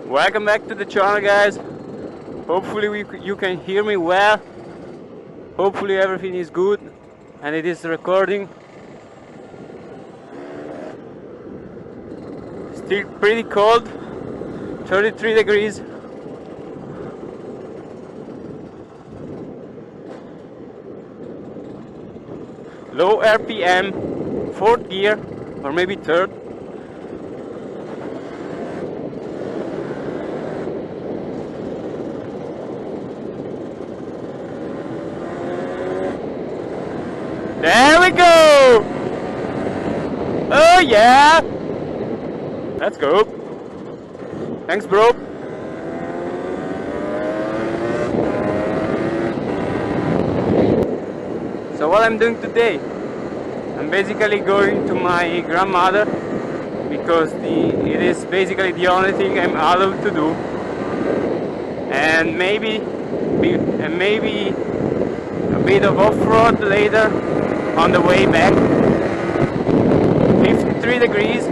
Welcome back to the channel, guys. Hopefully you can hear me well. Hopefully everything is good and it is recording. Still pretty cold, 33 degrees. Low RPM, 4th gear or maybe 3rd. There we go! Oh yeah! Let's go! Thanks, bro! So what I'm doing today? I'm basically going to my grandmother because it is basically the only thing I'm allowed to do, and maybe a bit of off-road later on the way back. 53 degrees,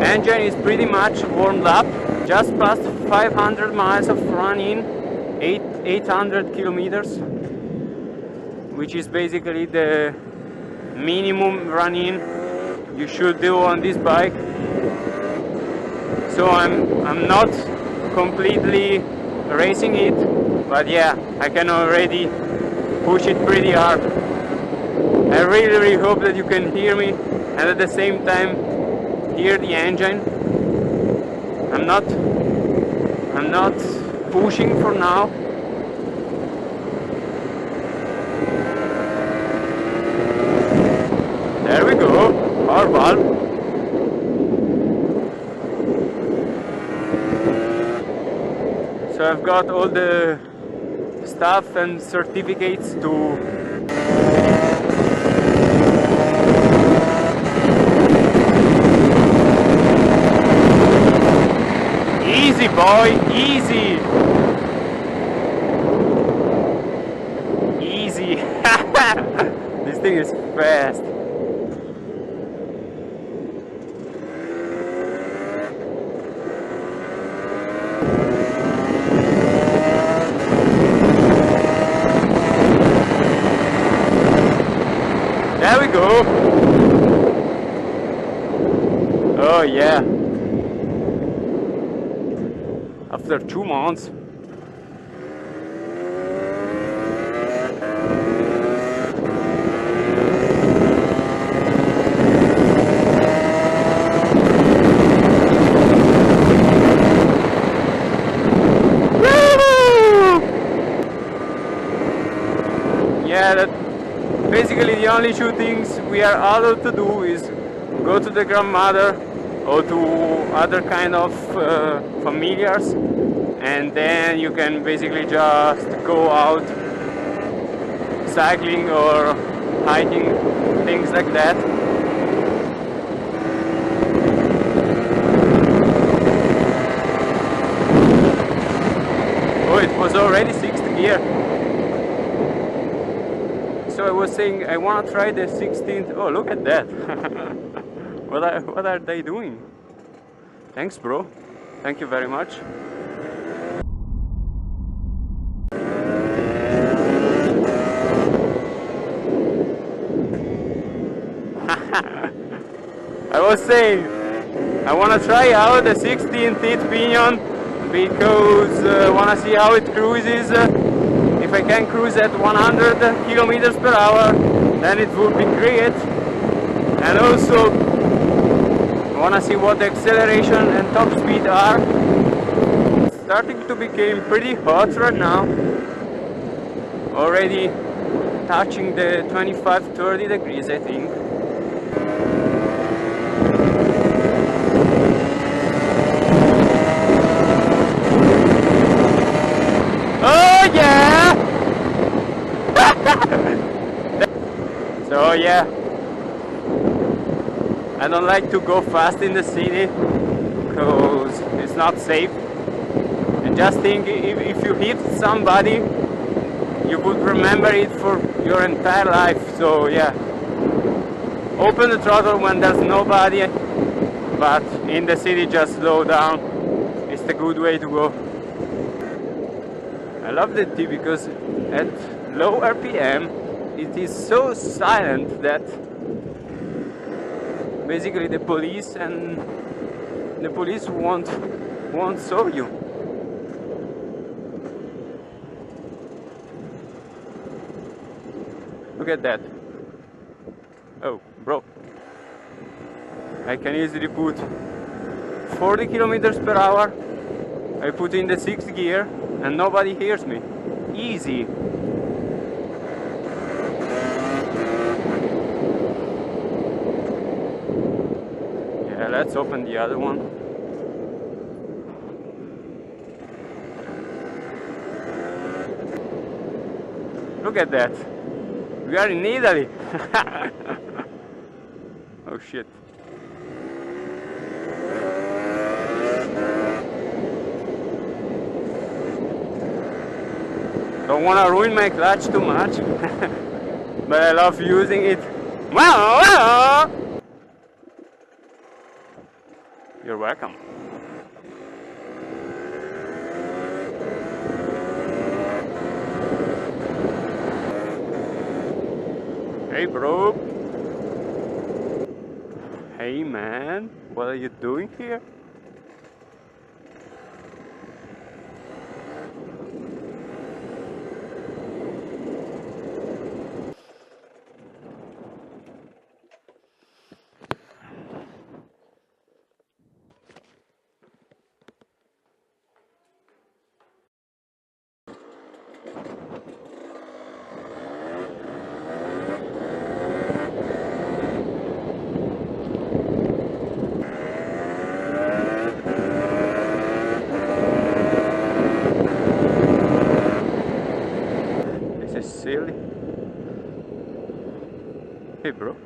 engine is pretty much warmed up, just past 500 miles of run-in, 800 kilometers, which is basically the minimum run-in you should do on this bike. So I'm not completely racing it, but yeah, I can already push it pretty hard. I really hope that you can hear me and at the same time hear the engine. I'm not pushing for now. There we go, power valve. So I've got all the stuff and certificates to easy, boy, easy. Easy. This thing is fast. There we go. Oh yeah. After 2 months. Yeah, that basically the only two things we are allowed to do is go to the grandmother or to other kind of familiars, and then you can basically just go out cycling or hiking, things like that. Oh, it was already 6th gear. So I was saying I want to try the 16th. Oh, look at that. What are they doing? Thanks, bro. Thank you very much. I was saying I want to try out the 16th teeth pinion because I want to see how it cruises. If I can cruise at 100 kilometers per hour, then it would be great. And also I want to see what the acceleration and top speed are. It's starting to become pretty hot right now. Already touching the 25-30 degrees, I think. Oh yeah! So yeah, I don't like to go fast in the city because it's not safe. And just think, if you hit somebody, you would remember it for your entire life. So yeah, open the throttle when there's nobody, but in the city just slow down. It's just a good way to go. I love the T because at low RPM it is so silent that basically the police won't saw you. Look at that. Oh, bro. I can easily put 40 kilometers per hour. I put in the 6th gear and nobody hears me. Easy. Yeah, let's open the other one. Look at that. We are in Italy. Oh shit. Don't want to ruin my clutch too much, but I love using it. You're welcome. Hey bro. Hey man, what are you doing here? Silly. Hey bro,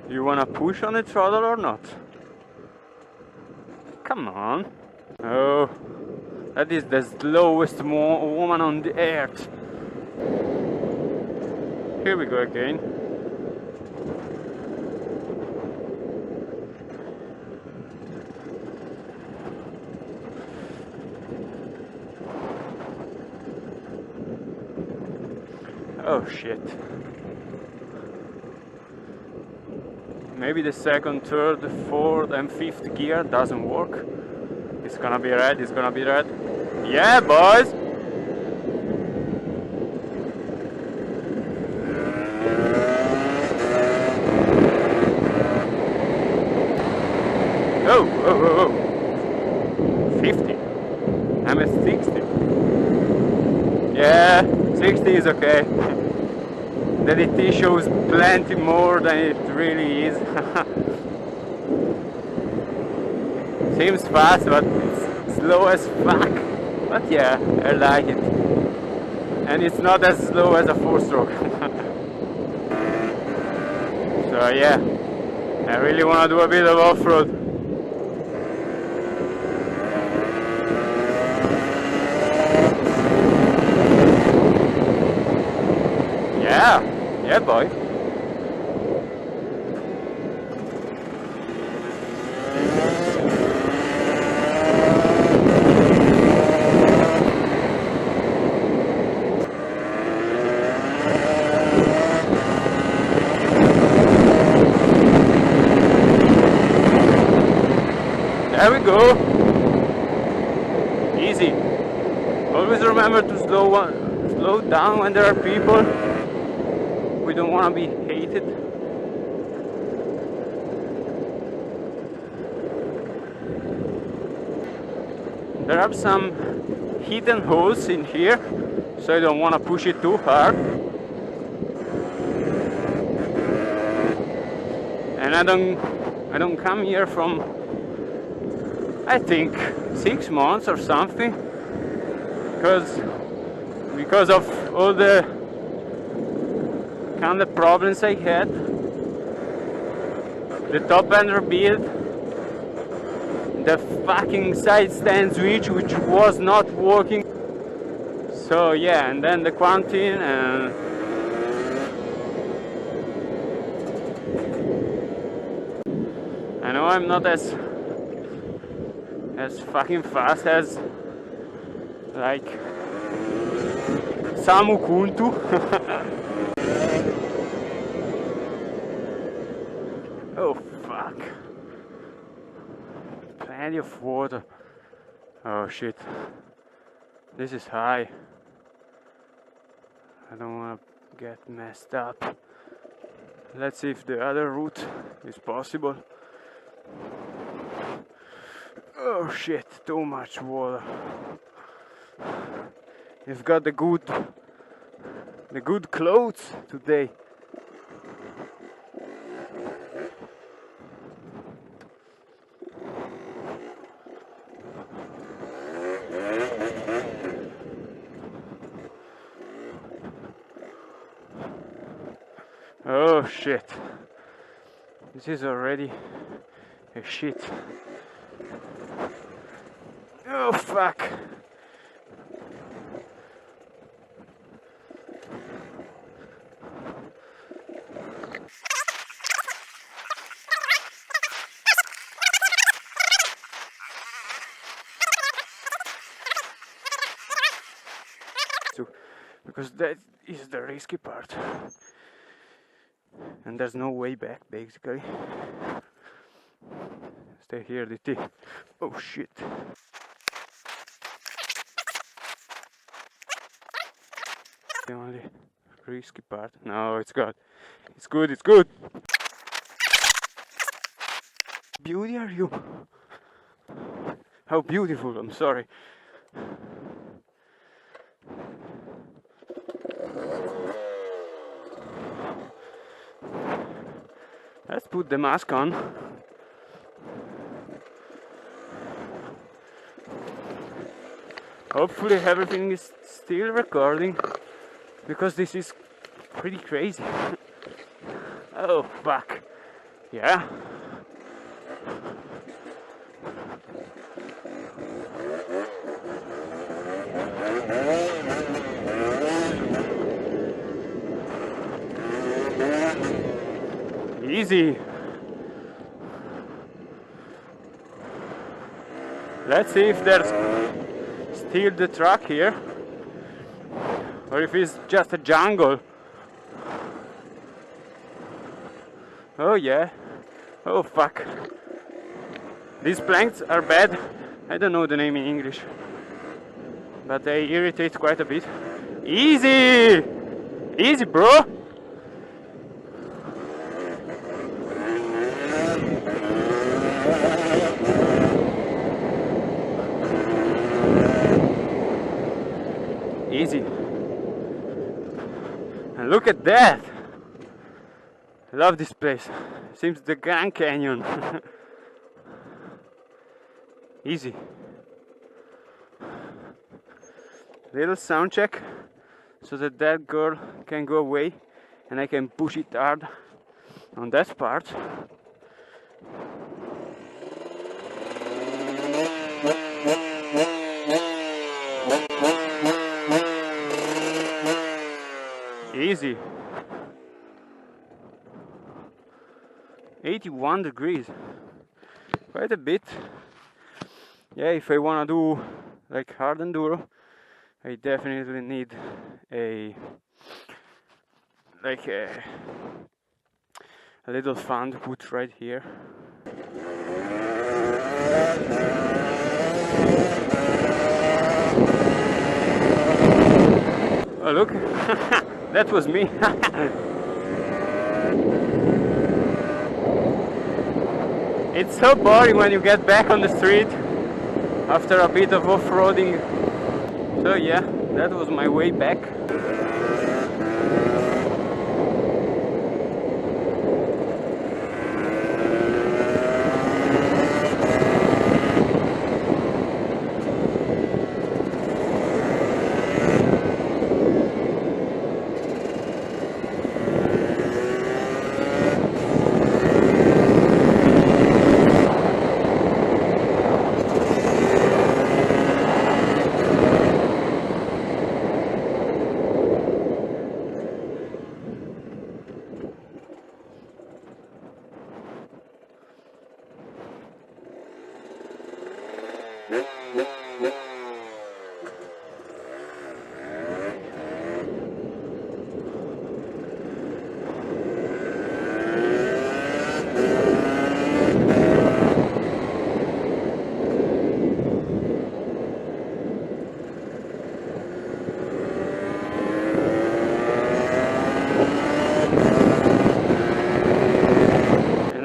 you wanna push on the throttle or not? Come on. Oh, that is the slowest woman on the earth. Here we go again. Oh shit. Maybe the 2nd, 3rd, 4th and 5th gear doesn't work. It's gonna be red, it's gonna be red. Yeah, boys! Oh. 50. I'm at 60. Yeah, 60 is okay. The DT shows plenty more than it really is. Seems fast, but it's slow as fuck. But yeah, I like it. And it's not as slow as a 4-stroke. So yeah, I really want to do a bit of off-road. Yeah, boy. There we go. Easy. Always remember to slow down when there are people. We don't want to be hated. There are some hidden holes in here, so I don't want to push it too hard. And I don't come here from, I think, 6 months or something, because of all the kind of problems I had. The top end rebuild, the fucking side stand switch which was not working. So yeah, and then the quarantine, and I know I'm not as as fucking fast as like Samu Kuntu. Oh fuck. Plenty of water. Oh shit. This is high. I don't want to get messed up. Let's see if the other route is possible. Oh shit, too much water. You've got the good clothes today. Oh shit. This is already a shit. Oh fuck. Because that is the risky part. And there's no way back, basically. Stay here, DT. Oh shit. The only risky part. No, it's good. It's good, it's good. Beauty are you? How beautiful, I'm sorry. Let's put the mask on. Hopefully everything is still recording, because this is pretty crazy. Oh fuck. Yeah. Easy. Let's see if there's still the track here, or if it's just a jungle. Oh yeah. Oh fuck. These planks are bad. I don't know the name in English, but they irritate quite a bit. Easy! Easy, bro! Easy. And look at that! I love this place. Seems the Grand Canyon. Easy. Little sound check so that girl can go away and I can push it hard on that part. Easy. 81 degrees. Quite a bit. Yeah, if I wanna do like hard enduro, I definitely need a little fan to put right here. Oh look, that was me. It's so boring when you get back on the street after a bit of off-roading. So yeah, that was my way back. And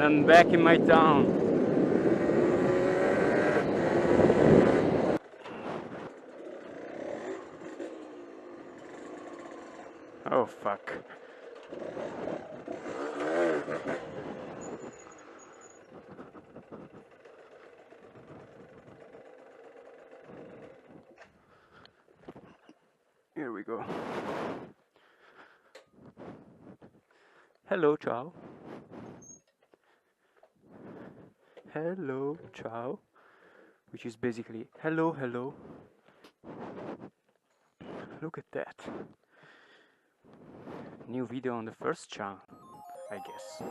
I'm back in my town. Oh fuck. Here we go. Hello, ciao. Hello, ciao. Which is basically hello, hello. Look at that. New video on the first channel, I guess.